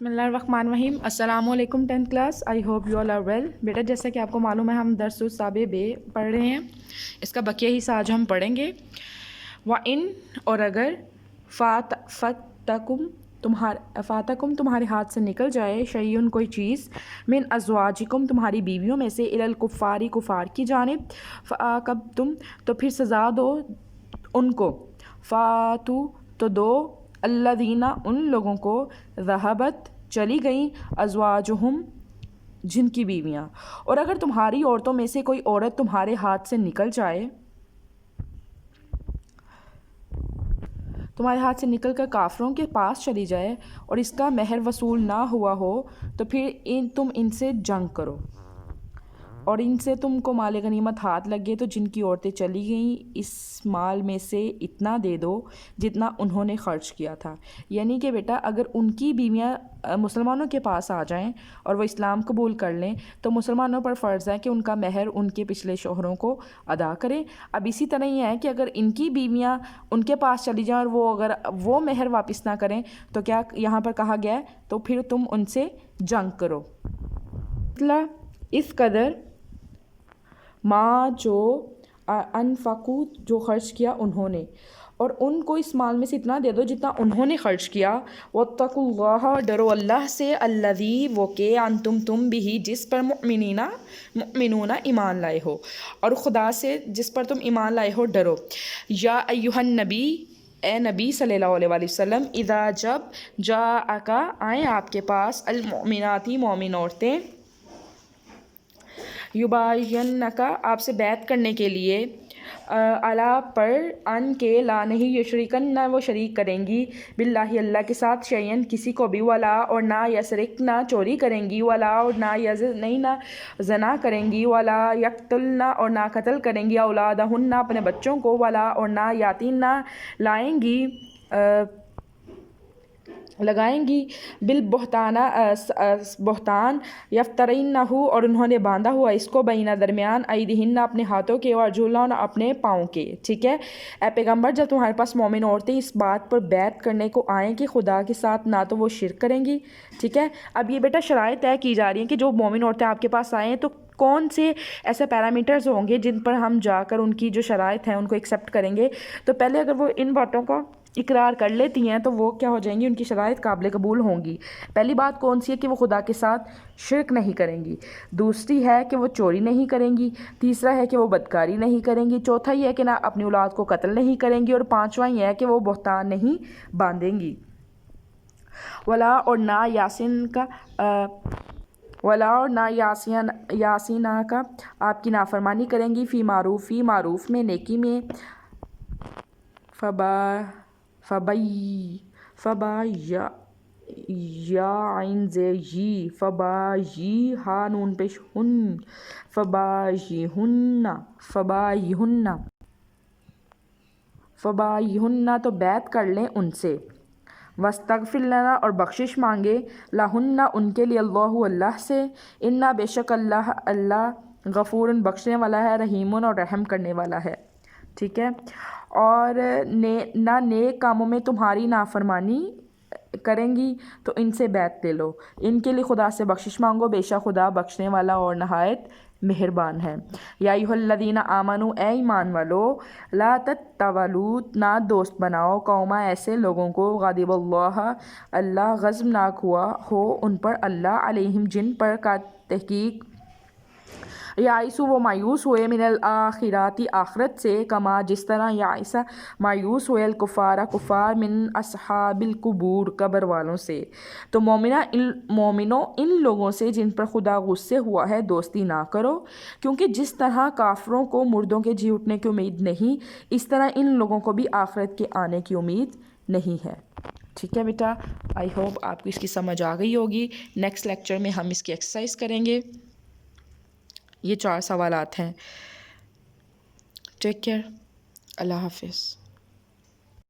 بسم اللہ الرحمن الرحیم. السلام علیکم 10th class. I hope you all are well. بیٹا جیسا کہ آپ کو معلوم ہے ہم درس سابع بے پڑھ رہے ہیں. اس کا بقیہ حصہ آج ہم پڑھیں گے. وَإِن اور اگر فاتکم تمہارے ہاتھ سے نکل جائے شیئن کوئی چیز من ازواجکم تمہاری بیویوں میں سے الی الکفاری کفار کی جانب فعاقبتم تو پھر سزا دو ان کو فاتو تو دو الذین ان لوگوں کو ذہبت چلی گئیں ازواجہم جن کی بیویاں. اور اگر تمہاری عورتوں میں سے کوئی عورت تمہارے ہاتھ سے نکل جائے تمہارے ہاتھ سے نکل کر کافروں کے پاس چلی جائے اور اس کا مہر وصول نہ ہوا ہو تو پھر تم ان سے جنگ کرو اور ان سے تم کو مال غنیمت ہاتھ لگے تو جن کی عورتیں چلی گئیں اس مال میں سے اتنا دے دو جتنا انہوں نے خرچ کیا تھا. یعنی کہ بیٹا اگر ان کی بیویاں مسلمانوں کے پاس آ جائیں اور وہ اسلام قبول کر لیں تو مسلمانوں پر فرض ہے کہ ان کا مہر ان کے پچھلے شوہروں کو ادا کریں. اب اسی طرح یہ ہے کہ اگر ان کی بیویاں ان کے پاس چلی جائیں اور اگر وہ مہر واپس نہ کریں تو کیا یہاں پر کہا گیا ہے تو پھر تم ان سے جنگ کرو. اس قدر ماں جو انفقو جو خرچ کیا انہوں نے اور ان کو اس مال میں سے اتنا دے دو جتنا انہوں نے خرچ کیا. واتقوا اللہ ڈرو اللہ سے الذی وہ کہ انتم تم بھی جس پر مؤمنون ایمان لائے ہو اور خدا سے جس پر تم ایمان لائے ہو ڈرو. یا ایھا النبی اے نبی صلی اللہ علیہ وآلہ وسلم اذا جب جاءک آئیں آپ کے پاس المؤمنات مومن عورتیں یباینک آپ سے بیعت کرنے کے لیے علی پر ان کے لا نہیں یشرکن نہ وہ شریک کریں گی باللہ اللہ کے ساتھ شیئن کسی کو بھی ولا اور نہ یسرق نہ چوری کریں گی ولا اور نہ نہ زنا کریں گی ولا یقتلن اور نہ قتل کریں گی اولادہن اپنے بچوں کو ولا اور نہ یاتین نہ لائیں گی لگائیں گی بہتان یفترینہ اور انہوں نے باندھا ہوا اس کو بینہ درمیان ایدیہن اپنے ہاتھوں کے اور ارجلہن اپنے پاؤں کے. ٹھیک ہے اے پیغمبر جب تمہارے پاس مومن عورتیں اس بات پر بیعت کرنے کو آئیں کہ خدا کے ساتھ نہ تو وہ شرک کریں گی. ٹھیک ہے اب یہ بیٹا شرائط طے کی جا رہی ہیں کہ جو مومن عورتیں آپ کے پاس آئیں تو کون سے ایسے پیرامیٹرز ہوں گے جن پر ہم جا کر ان کی جو شرائط ہیں ان کو ایکسیپٹ کریں گے. تو پہلے اگر وہ ان باتوں کا اقرار کر لیتی ہیں تو وہ کیا ہو جائیں گی ان کی شرائط قابل قبول ہوں گی. پہلی بات کون سی ہے کہ وہ خدا کے ساتھ شرک نہیں کریں گی. دوسری ہے کہ وہ چوری نہیں کریں گی. تیسرا ہے کہ وہ بدکاری نہیں کریں گی. چوتھا یہ ہے کہ نہ اپنی اولاد کو قتل نہیں کریں گی. اور پانچواں یہ ہے کہ وہ بہتان نہیں باندھیں گی. ولا اور نہ یاسینہ کا آپ کی نافرمانی کریں گی فی معروف میں نیکی میں فبایہن تو بیعت کر لیں ان سے. واستغفر لنا اور بخشش مانگے لہن ان کے لیے اللہ سے انا بے شک اللہ غفور بخشنے والا ہے رحیم اور رحم کرنے والا ہے. ٹھیک ہے اور نہ نیک کاموں میں تمہاری نافرمانی کریں گی تو ان سے بیعت لے لو. ان کے لیے خدا سے بخشش مانگو بے شک خدا بخشنے والا اور نہایت مہربان ہے. یا ایھا الذین آمنوا اے ایمان والو لا تتولوا نہ دوست بناؤ قوما ایسے لوگوں کو غضب اللہ غضبناک ہوا ہو ان پر اللہ علیہم جن پر کا تحقیق یائسو وہ مایوس ہوئے من الآخرات آخرت سے کما جس طرح یائسہ مایوس ہوئے کفار من اصحاب القبور قبر والوں سے. تو مومنوں ان لوگوں سے جن پر خدا غصے ہوا ہے دوستی نہ کرو کیونکہ جس طرح کافروں کو مردوں کے جی اٹھنے کی امید نہیں اس طرح ان لوگوں کو بھی آخرت کے آنے کی امید نہیں ہے. ٹھیک ہے بیٹا آئی ہوپ آپ کو اس کی سمجھ آ گئی ہوگی. نیکسٹ لیکچر میں ہم اس کی ایکسرسائز کریں گے. یہ 4 سوالات ہیں. Take care. اللہ حافظ.